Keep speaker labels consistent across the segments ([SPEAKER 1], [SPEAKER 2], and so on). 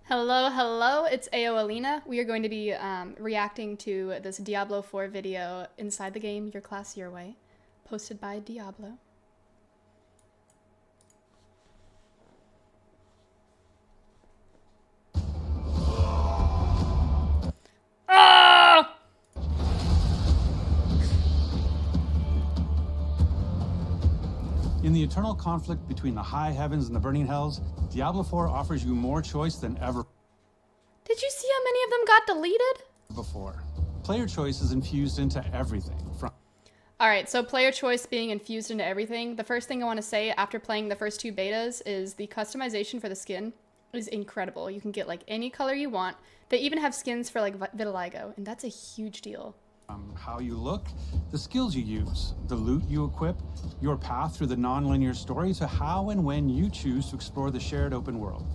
[SPEAKER 1] Hello, hello, it's AoElena. We are going to be reacting to this Diablo 4 video, Inside the Game, Your Class Your Way, posted by Diablo. Ah!
[SPEAKER 2] In the eternal conflict between the high heavens and the burning hells, Diablo 4 offers you more choice than ever
[SPEAKER 1] Did you see how many of them got deleted?
[SPEAKER 2] before. Player choice is infused into everything, from
[SPEAKER 1] Alright, so player choice being infused into everything. The first thing I want to say after playing the first two betas is the customization for the skin is incredible. You can get like any color you want. They even have skins for like vitiligo, and that's a huge deal.
[SPEAKER 2] how you look, the skills you use, the loot you equip, your path through the non-linear story, to how and when you choose to explore the shared open world.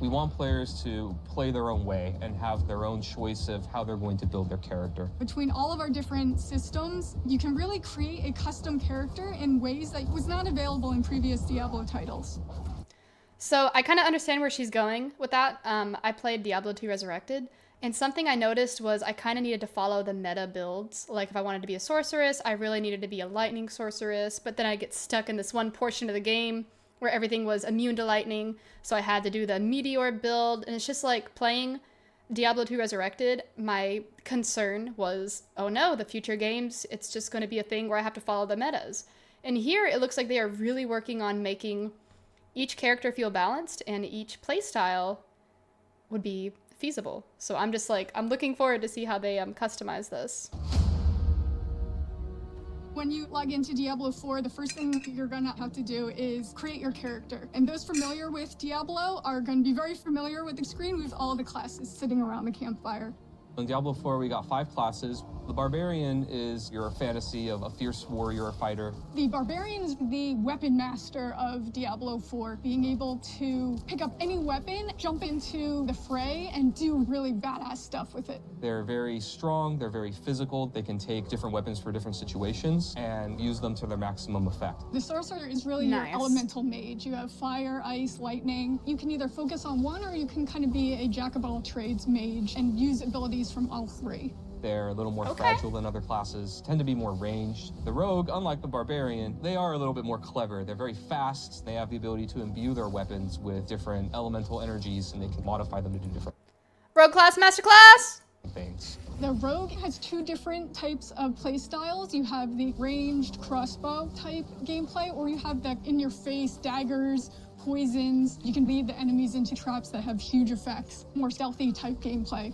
[SPEAKER 3] We want players to play their own way and have their own choice of how they're going to build their character.
[SPEAKER 4] Between all of our different systems, you can really create a custom character in ways that was not available in previous Diablo titles.
[SPEAKER 1] So I kind of understand where she's going with that. I played Diablo 2 Resurrected, and something I noticed was I kind of needed to follow the meta builds. Like if I wanted to be a sorceress, I really needed to be a lightning sorceress, but then I get stuck in this one portion of the game where everything was immune to lightning, so I had to do the meteor build, and it's just like playing Diablo 2 Resurrected, my concern was, oh no, the future games, it's just going to be a thing where I have to follow the metas. And here it looks like they are really working on making each character feel balanced and each playstyle would be feasible. So I'm just like, I'm looking forward to see how they customize this.
[SPEAKER 4] When you log into Diablo 4, the first thing you're gonna have to do is create your character. And those familiar with Diablo are gonna be very familiar with the screen with all the classes sitting around the campfire.
[SPEAKER 3] In Diablo 4, we got 5 classes. The Barbarian is your fantasy of a fierce warrior or fighter.
[SPEAKER 4] The Barbarian is the weapon master of Diablo 4, being able to pick up any weapon, jump into the fray, and do really badass stuff with it.
[SPEAKER 3] They're very strong, they're very physical, they can take different weapons for different situations and use them to their maximum effect.
[SPEAKER 4] The sorcerer is really your elemental mage. You have fire, ice, lightning. You can either focus on one or you can kind of be a jack of all trades mage and use abilities from all three.
[SPEAKER 3] They're a little more fragile than other classes, tend to be more ranged. The rogue, unlike the barbarian, they are a little bit more clever. They're very fast. They have the ability to imbue their weapons with different elemental energies, and they can modify them to do different
[SPEAKER 1] Rogue Class Masterclass!
[SPEAKER 3] things.
[SPEAKER 4] The rogue has two different types of play styles. You have the ranged crossbow type gameplay, or you have the in-your-face daggers, poisons. You can lead the enemies into traps that have huge effects. More stealthy type gameplay.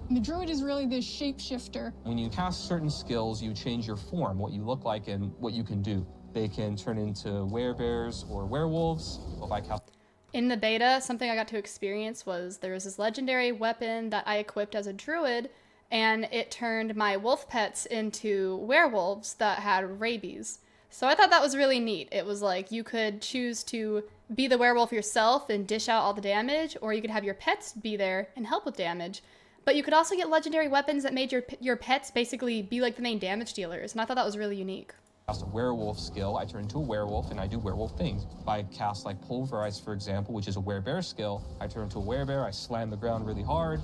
[SPEAKER 4] The druid is really this shapeshifter.
[SPEAKER 3] When you cast certain skills, you change your form, what you look like and what you can do. They can turn into werebears or werewolves. If I cast
[SPEAKER 1] In the beta, something I got to experience was there was this legendary weapon that I equipped as a druid, and it turned my wolf pets into werewolves that had rabies. So I thought that was really neat. It was like you could choose to be the werewolf yourself and dish out all the damage, or you could have your pets be there and help with damage. But you could also get legendary weapons that made your pets basically be like the main damage dealers, and I thought that was really unique.
[SPEAKER 3] a werewolf skill, I turn into a werewolf and I do werewolf things. If I cast like pulverize, for example, which is a werebear skill, I turn into a werebear, I slam the ground really hard.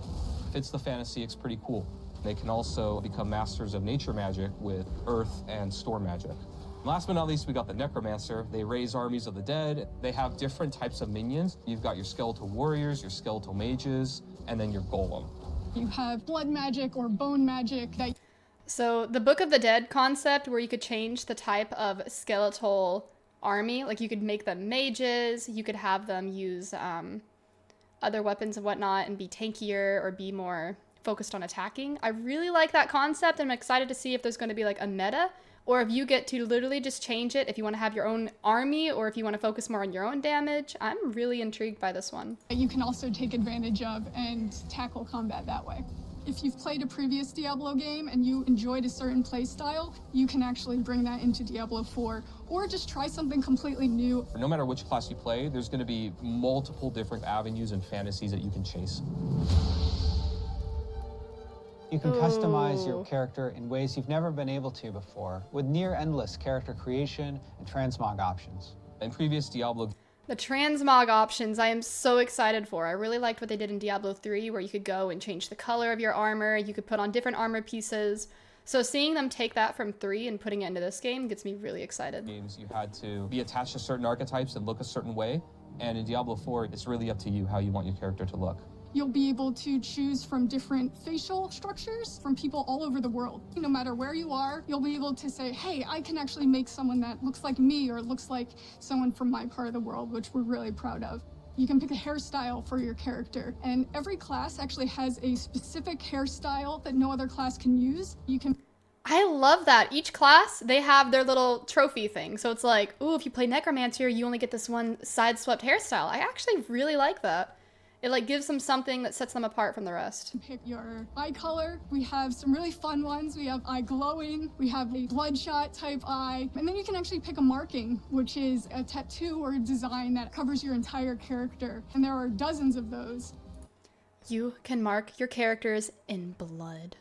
[SPEAKER 3] Fits the fantasy, it's pretty cool. They can also become masters of nature magic with earth and storm magic. Last but not least, we got the Necromancer. They raise armies of the dead. They have different types of minions. You've got your skeletal warriors, your skeletal mages, and then your golem.
[SPEAKER 4] You have blood magic or bone magic that
[SPEAKER 1] So the Book of the Dead concept, where you could change the type of skeletal army, like you could make them mages, you could have them use other weapons and whatnot and be tankier or be more focused on attacking. I really like that concept, and I'm excited to see if there's going to be like a meta, or if you get to literally just change it if you want to have your own army, or if you want to focus more on your own damage. I'm really intrigued by this one.
[SPEAKER 4] you can also take advantage of and tackle combat that way. If you've played a previous Diablo game and you enjoyed a certain play style, you can actually bring that into Diablo 4, or just try something completely new.
[SPEAKER 3] No matter which class you play, there's going to be multiple different avenues and fantasies that you can chase.
[SPEAKER 5] You can customize your character in ways you've never been able to before, with near endless character creation and transmog options.
[SPEAKER 3] In previous Diablo
[SPEAKER 1] The transmog options I am so excited for. I really liked what they did in Diablo 3 where you could go and change the color of your armor, you could put on different armor pieces. So seeing them take that from 3 and putting it into this game gets me really excited.
[SPEAKER 3] Games, you had to be attached to certain archetypes and look a certain way, and in Diablo 4, it's really up to you how you want your character to look.
[SPEAKER 4] You'll be able to choose from different facial structures from people all over the world. No matter where you are, you'll be able to say, hey, I can actually make someone that looks like me or looks like someone from my part of the world, which we're really proud of. You can pick a hairstyle for your character, and every class actually has a specific hairstyle that no other class can use.
[SPEAKER 1] I love that. Each class, they have their little trophy thing. So it's like, ooh, if you play Necromancer, you only get this one side-swept hairstyle. I actually really like that. It like gives them something that sets them apart from the rest.
[SPEAKER 4] Pick your eye color. We have some really fun ones. We have eye glowing. We have a bloodshot type eye. And then you can actually pick a marking, which is a tattoo or a design that covers your entire character. And there are dozens of those.
[SPEAKER 1] You can mark your characters in blood.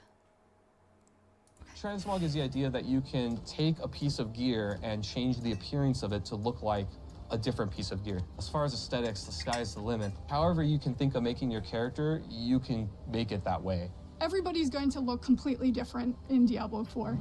[SPEAKER 3] Transmog is the idea that you can take a piece of gear and change the appearance of it to look like a different piece of gear. As far as aesthetics, the sky's the limit. However you can think of making your character, you can make it that way.
[SPEAKER 4] Everybody's going to look completely different in Diablo 4.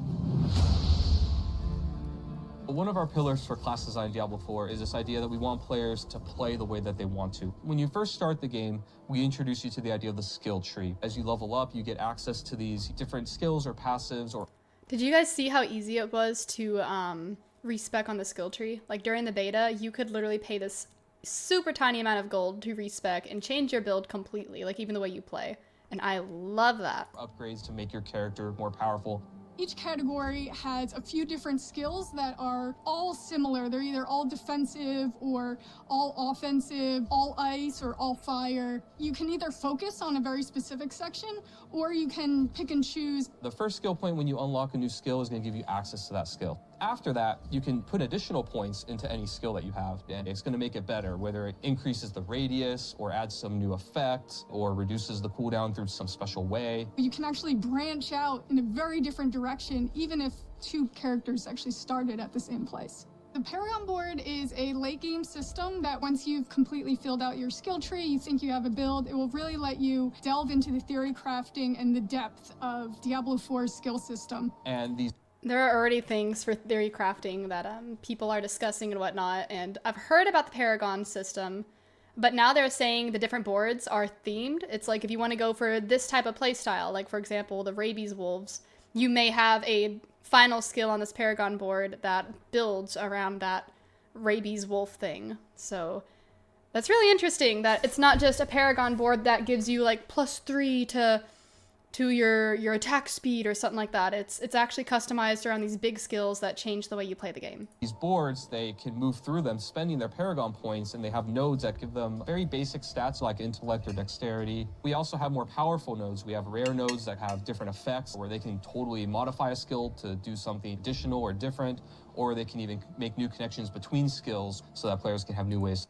[SPEAKER 3] One of our pillars for class design in Diablo 4 is this idea that we want players to play the way that they want to. When you first start the game, we introduce you to the idea of the skill tree. As you level up, you get access to these different skills or passives or...
[SPEAKER 1] Did you guys see how easy it was to respec on the skill tree? Like during the beta, you could literally pay this super tiny amount of gold to respec and change your build completely, like even the way you play. And I love that.
[SPEAKER 3] Upgrades to make your character more powerful.
[SPEAKER 4] Each category has a few different skills that are all similar. They're either all defensive or all offensive, all ice or all fire. You can either focus on a very specific section or you can pick and choose.
[SPEAKER 3] The first skill point when you unlock a new skill is going to give you access to that skill. After that, you can put additional points into any skill that you have, and it's going to make it better, whether it increases the radius or adds some new effect or reduces the cooldown through some special way.
[SPEAKER 4] You can actually branch out in a very different direction, even if two characters actually started at the same place. The Paragon board is a late game system that once you've completely filled out your skill tree, you think you have a build, it will really let you delve into the theory crafting and the depth of Diablo 4's skill system.
[SPEAKER 3] And these
[SPEAKER 1] There are already things for theory crafting that people are discussing and whatnot, and I've heard about the Paragon system, but now they're saying the different boards are themed. It's like if you want to go for this type of playstyle, like for example, the Rabies Wolves, you may have a final skill on this Paragon board that builds around that Rabies Wolf thing. So that's really interesting that it's not just a Paragon board that gives you like +3 to your attack speed or something like that. It's actually customized around these big skills that change the way you play the game.
[SPEAKER 3] These boards, they can move through them spending their Paragon points, and they have nodes that give them very basic stats like intellect or dexterity. We also have more powerful nodes. We have rare nodes that have different effects where they can totally modify a skill to do something additional or different, or they can even make new connections between skills so that players can have new ways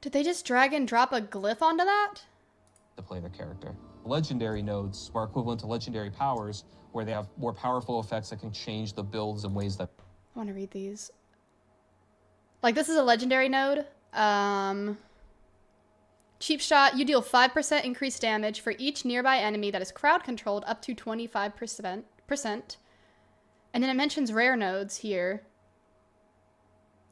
[SPEAKER 1] Did they just drag and drop a glyph onto that?
[SPEAKER 3] to play their character. Legendary nodes are equivalent to legendary powers, where they have more powerful effects that can change the builds in ways that...
[SPEAKER 1] I want to read these. Like, this is a legendary node. Cheap shot, you deal 5% increased damage for each nearby enemy that is crowd controlled up to 25%. And then it mentions rare nodes here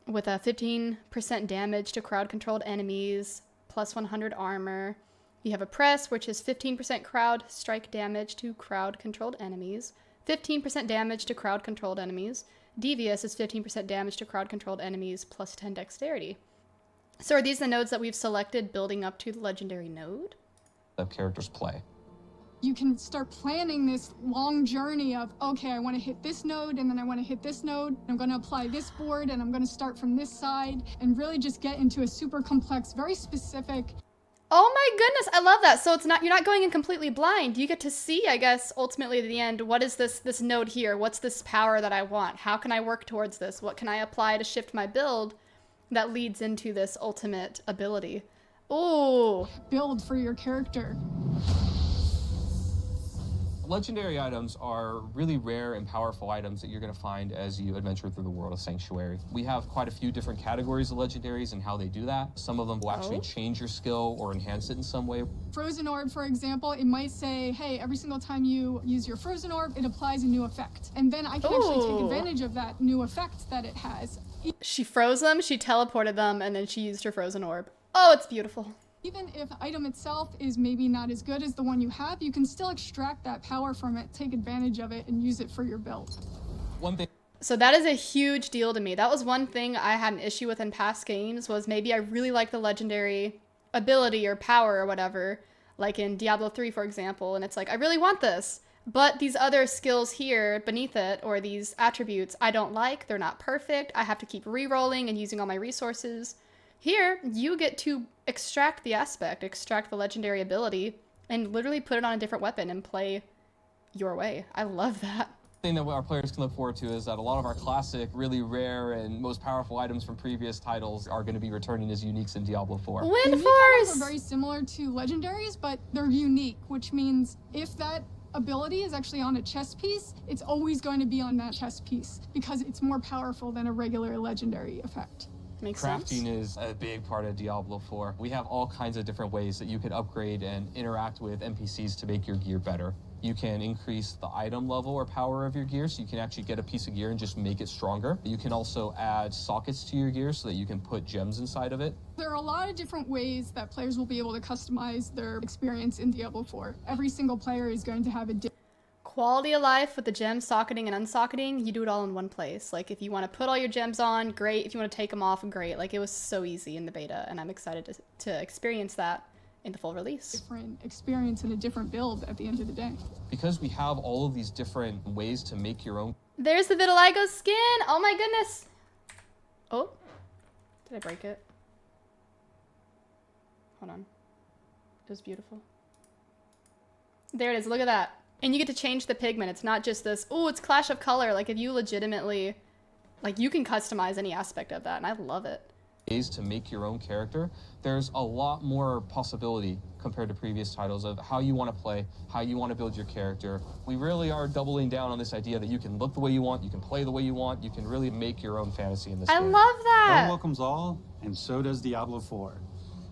[SPEAKER 1] with a 15% damage to crowd controlled enemies, plus 100 armor. You have a press, which is 15% crowd strike damage to crowd controlled enemies, 15% damage to crowd controlled enemies. Devious is 15% damage to crowd controlled enemies, plus 10 dexterity. So are these the nodes that we've selected building up to the legendary node?
[SPEAKER 3] characters play.
[SPEAKER 4] You can start planning this long journey of, okay, I want to hit this node, and then I want to hit this node. I'm going to apply this board, and I'm going to start from this side, and really just get into a super complex, very specific.
[SPEAKER 1] Oh my goodness, I love that. So it's not, you're not going in completely blind. You get to see, I guess, ultimately at the end, what is this node here? What's this power that I want? How can I work towards this? What can I apply to shift my build that leads into this ultimate ability? Ooh.
[SPEAKER 4] Build for your character.
[SPEAKER 3] Legendary items are really rare and powerful items that you're going to find as you adventure through the world of Sanctuary. We have quite a few different categories of legendaries and how they do that. Some of them will actually change your skill or enhance it in some way.
[SPEAKER 4] Frozen Orb, for example, it might say, hey, every single time you use your Frozen Orb, it applies a new effect. And then I can actually take advantage of that new effect that it has.
[SPEAKER 1] She froze them, she teleported them, and then she used her Frozen Orb. Oh, it's beautiful.
[SPEAKER 4] Even if the item itself is maybe not as good as the one you have, you can still extract that power from it, take advantage of it, and use it for your build.
[SPEAKER 3] One thing.
[SPEAKER 1] So that is a huge deal to me. That was one thing I had an issue with in past games, was maybe I really like the legendary ability or power or whatever, like in Diablo 3, for example, and it's like, I really want this, but these other skills here beneath it, or these attributes, I don't like, they're not perfect, I have to keep re-rolling and using all my resources. Here, you get to extract the aspect, extract the legendary ability, and literally put it on a different weapon and play your way. I love that.
[SPEAKER 3] Thing that our players can look forward to is that a lot of our classic, really rare, and most powerful items from previous titles are going to be returning as uniques in Diablo 4.
[SPEAKER 1] Wind
[SPEAKER 4] Unique
[SPEAKER 1] Force!
[SPEAKER 4] items are very similar to legendaries, but they're unique, which means if that ability is actually on a chess piece, it's always going to be on that chess piece because it's more powerful than a regular legendary effect.
[SPEAKER 1] Makes sense.
[SPEAKER 3] Crafting is a big part of Diablo 4. We have all kinds of different ways that you can upgrade and interact with NPCs to make your gear better. You can increase the item level or power of your gear, so you can actually get a piece of gear and just make it stronger. You can also add sockets to your gear so that you can put gems inside of it.
[SPEAKER 4] There are a lot of different ways that players will be able to customize their experience in Diablo 4. Every single player is going to have a different
[SPEAKER 1] Quality of life with the gem socketing and unsocketing, you do it all in one place. Like, if you want to put all your gems on, great. If you want to take them off, great. Like, it was so easy in the beta, and I'm excited to experience that in the full release.
[SPEAKER 4] experience and a different build at the end of the day.
[SPEAKER 3] Because we have all of these different ways to make your own.
[SPEAKER 1] There's the vitiligo skin! Oh my goodness! Oh, did I break it? Hold on. It was beautiful. There it is, look at that. And you get to change the pigment. It's not just this, oh, it's clash of color. Like, if you legitimately, like, you can customize any aspect of that, and I love it.
[SPEAKER 3] Ways to make your own character, there's a lot more possibility compared to previous titles of how you want to play, how you want to build your character. We really are doubling down on this idea that you can look the way you want, you can play the way you want, you can really make your own fantasy in this game.
[SPEAKER 1] I love that!
[SPEAKER 2] AoE welcomes all, and so does Diablo 4.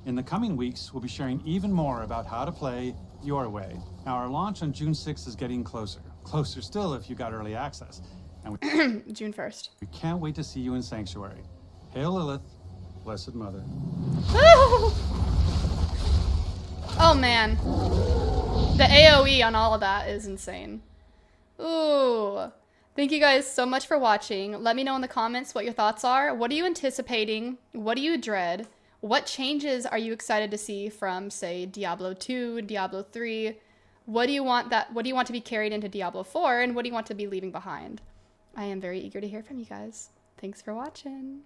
[SPEAKER 2] In the coming weeks, we'll be sharing even more about how to play your way. Now, our launch on June 6th is getting closer. Closer still if you got early access. And
[SPEAKER 1] June 1st.
[SPEAKER 2] we can't wait to see you in Sanctuary. Hail Lilith, Blessed Mother.
[SPEAKER 1] Oh man. The AoE on all of that is insane. Ooh. Thank you guys so much for watching. Let me know in the comments what your thoughts are. What are you anticipating? What do you dread? What changes are you excited to see from, say, Diablo 2, Diablo 3? What do you want to be carried into Diablo 4, and what do you want to be leaving behind? I am very eager to hear from you guys. Thanks for watching.